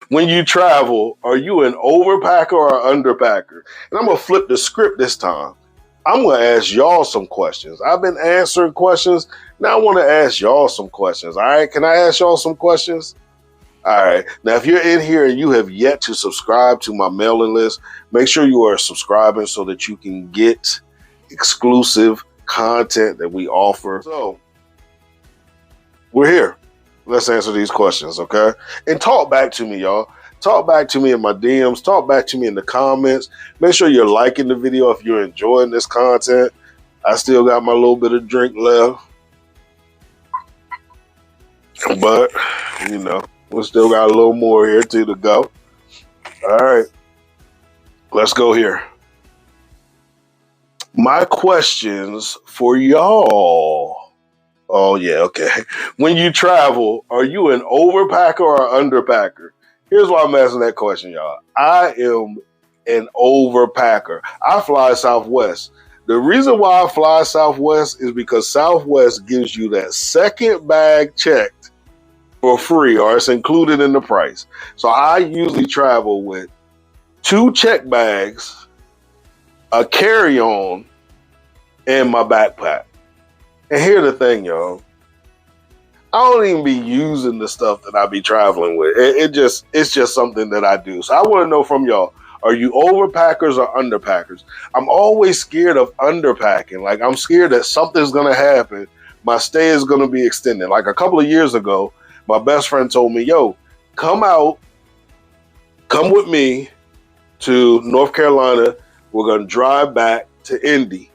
When you travel, are you an overpacker or underpacker? And I'm going to flip the script this time. I'm going to ask y'all some questions. I've been answering questions. Now I want to ask y'all some questions. All right. Can I ask y'all some questions? All right. Now, if you're in here and you have yet to subscribe to my mailing list, make sure you are subscribing so that you can get exclusive content that we offer. So we're here. Let's answer these questions, okay? And talk back to me, y'all. Talk back to me in my DMs. Talk back to me in the comments. Make sure you're liking the video if you're enjoying this content. I still got my little bit of drink left. But, you know, we still got a little more here to go. All right. Let's go here. My questions for y'all. Oh, yeah, okay. When you travel, are you an overpacker or underpacker? Here's why I'm asking that question, y'all. I am an overpacker. I fly Southwest. The reason why I fly Southwest is because Southwest gives you that second bag checked for free, or it's included in the price. So I usually travel with 2 check bags, a carry-on, and my backpack. And here's the thing, y'all. I don't even be using the stuff that I be traveling with. It's just something that I do. So I want to know from y'all, are you overpackers or underpackers? I'm always scared of underpacking. Like, I'm scared that something's going to happen. My stay is going to be extended. Like a couple of years ago, my best friend told me, yo, come with me to North Carolina. We're going to drive back to Indy.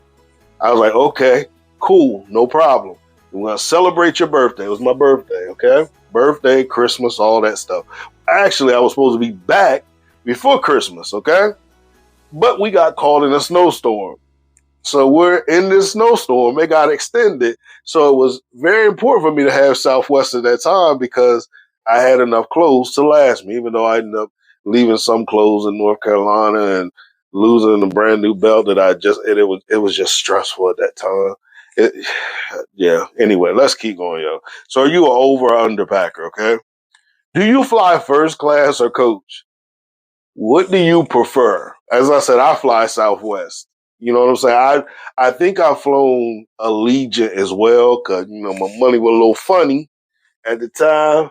I was like, okay, cool, no problem. We're going to celebrate your birthday. It was my birthday, okay? Birthday, Christmas, all that stuff. Actually, I was supposed to be back before Christmas, okay? But we got caught in a snowstorm. So we're in this snowstorm. It got extended. So it was very important for me to have Southwest at that time because I had enough clothes to last me, even though I ended up leaving some clothes in North Carolina and losing a brand new belt that it was just stressful at that time. Yeah. Anyway, let's keep going, yo. So are you an over or underpacker, okay? Do you fly first class or coach? What do you prefer? As I said, I fly Southwest. You know what I'm saying? I think I've flown Allegiant as well because, you know, my money was a little funny at the time.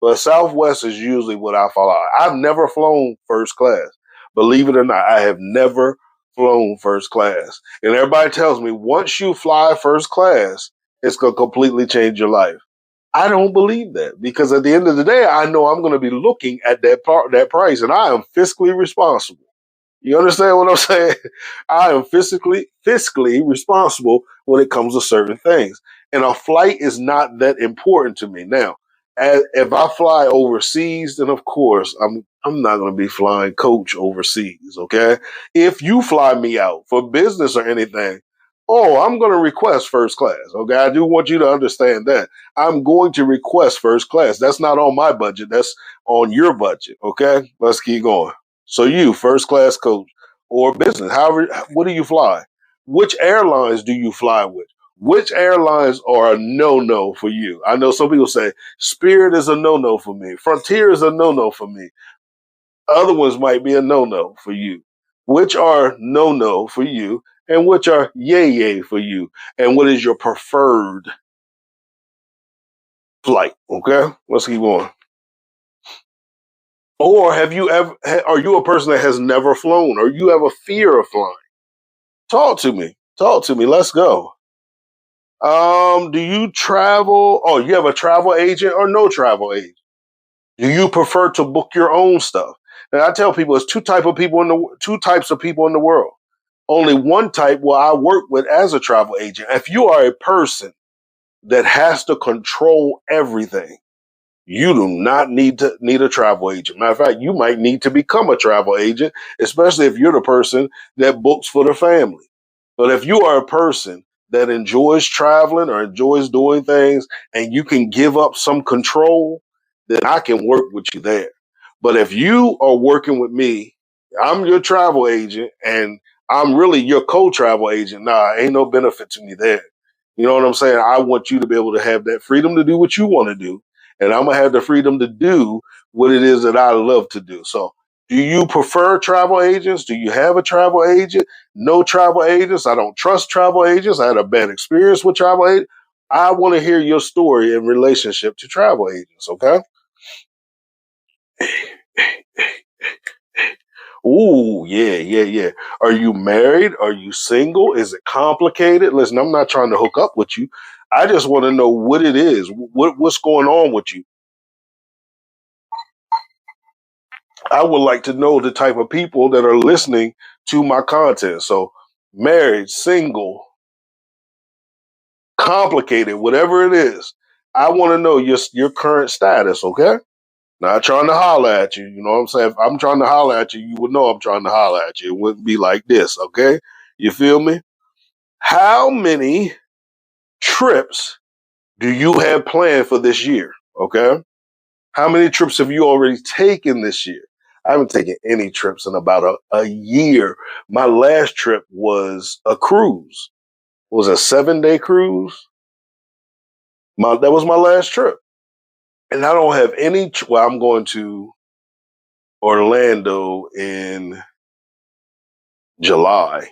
But Southwest is usually what I fly. I've never flown first class. Believe it or not, I have never flown first class. And everybody tells me once you fly first class, it's going to completely change your life. I don't believe that because at the end of the day, I know I'm going to be looking at that price, and I am fiscally responsible. You understand what I'm saying? I am fiscally responsible when it comes to certain things. And a flight is not that important to me. Now, if I fly overseas, then of course I'm not going to be flying coach overseas. Okay. If you fly me out for business or anything, I'm going to request first class. Okay. I do want you to understand that I'm going to request first class. That's not on my budget. That's on your budget. Okay. Let's keep going. So you, first class coach or business, however, what do you fly? Which airlines do you fly with? Which airlines are a no-no for you? I know some people say Spirit is a no-no for me. Frontier is a no-no for me. Other ones might be a no-no for you. Which are no-no for you and which are yay for you? And what is your preferred flight? Okay, let's keep going. Or are you a person that has never flown or you have a fear of flying? Talk to me. Let's go. Do you travel? Oh, you have a travel agent or no travel agent? Do you prefer to book your own stuff? And I tell people it's two types of people in the world. Only one type will I work with as a travel agent. If you are a person that has to control everything, you do not need a travel agent. Matter of fact, you might need to become a travel agent, especially if you're the person that books for the family. But if you are a person that enjoys traveling or enjoys doing things and you can give up some control, then I can work with you there. But if you are working with me, I'm your travel agent and I'm really your co-travel agent. Nah, ain't no benefit to me there. You know what I'm saying? I want you to be able to have that freedom to do what you want to do. and I'm gonna have the freedom to do what it is that I love to do. So, do you prefer travel agents? Do you have a travel agent? No travel agents. I don't trust travel agents. I had a bad experience with travel agents. I want to hear your story in relationship to travel agents. Okay. Ooh, yeah, yeah, yeah. Are you married? Are you single? Is it complicated? Listen, I'm not trying to hook up with you. I just want to know what it is. What's going on with you? I would like to know the type of people that are listening to my content. So, married, single, complicated, whatever it is. I want to know your current status, okay? Not trying to holler at you. You know what I'm saying? If I'm trying to holler at you, you would know I'm trying to holler at you. It wouldn't be like this, okay? You feel me? How many trips do you have planned for this year? Okay. How many trips have you already taken this year? I haven't taken any trips in about a year. My last trip was a cruise. It was a 7-day cruise. That was my last trip. And I don't have any, well, I'm going to Orlando in July.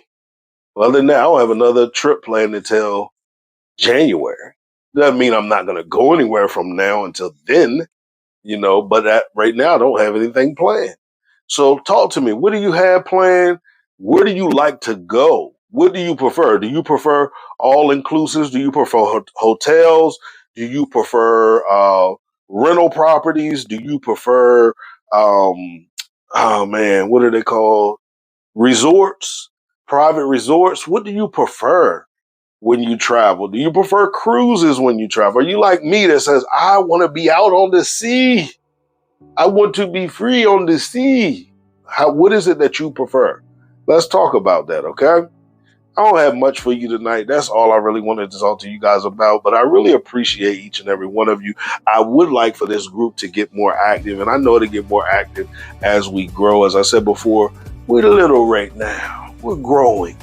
Well, other than that, I don't have another trip planned until January. Doesn't mean I'm not going to go anywhere from now until then, but right now I don't have anything planned. So talk to me. What do you have planned? Where do you like to go? What do you prefer? Do you prefer all inclusives? Do you prefer hotels? Do you prefer rental properties? Do you prefer, oh man, what are they called? Resorts, private resorts? What do you prefer when you travel? Do you prefer cruises when you travel? Are you like me that says, I want to be out on the sea? I want to be free on the sea. What is it that you prefer? Let's talk about that, okay? I don't have much for you tonight. That's all I really wanted to talk to you guys about, but I really appreciate each and every one of you. I would like for this group to get more active, and I know to get more active as we grow. As I said before, we're little right now. We're growing.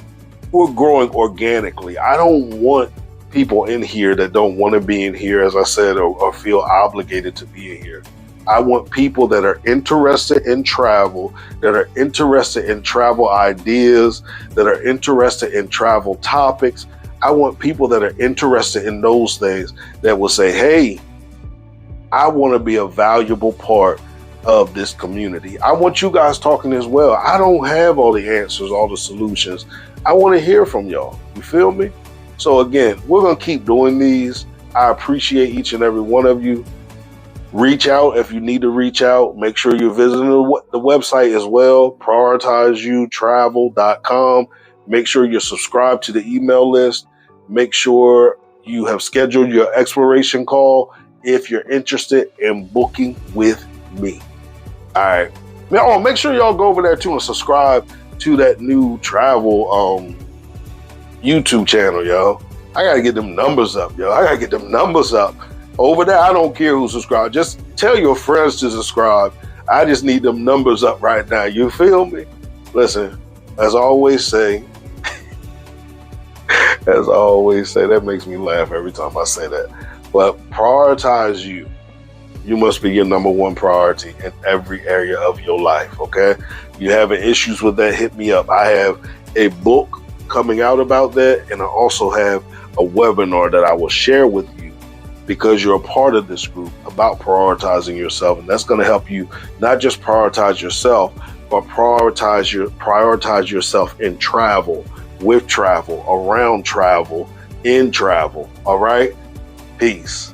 We're growing organically. I don't want people in here that don't want to be in here, as I said, or feel obligated to be in here. I want people that are interested in travel, that are interested in travel ideas, that are interested in travel topics. I want people that are interested in those things that will say, hey, I want to be a valuable part of this community. I want you guys talking as well. I don't have all the answers, all the solutions. I want to hear from y'all. You feel me? So again, we're going to keep doing these. I appreciate each and every one of you. Reach out if you need to reach out. Make sure you're visiting the website as well, prioritizeyoutravel.com. Make sure you're subscribed to the email list. Make sure you have scheduled your exploration call if you're interested in booking with me. All right. Now, make sure y'all go over there too and subscribe to that new travel YouTube channel, yo. I got to get them numbers up, yo. I got to get them numbers up. Over there, I don't care who subscribes. Just tell your friends to subscribe. I just need them numbers up right now. You feel me? Listen, as I always say, that makes me laugh every time I say that. But prioritize you. You must be your number one priority in every area of your life, okay? You having issues with that, hit me up. I have a book coming out about that, and I also have a webinar that I will share with you because you're a part of this group about prioritizing yourself. And that's going to help you not just prioritize yourself, but prioritize yourself in travel, with travel, around travel, in travel. All right? Peace.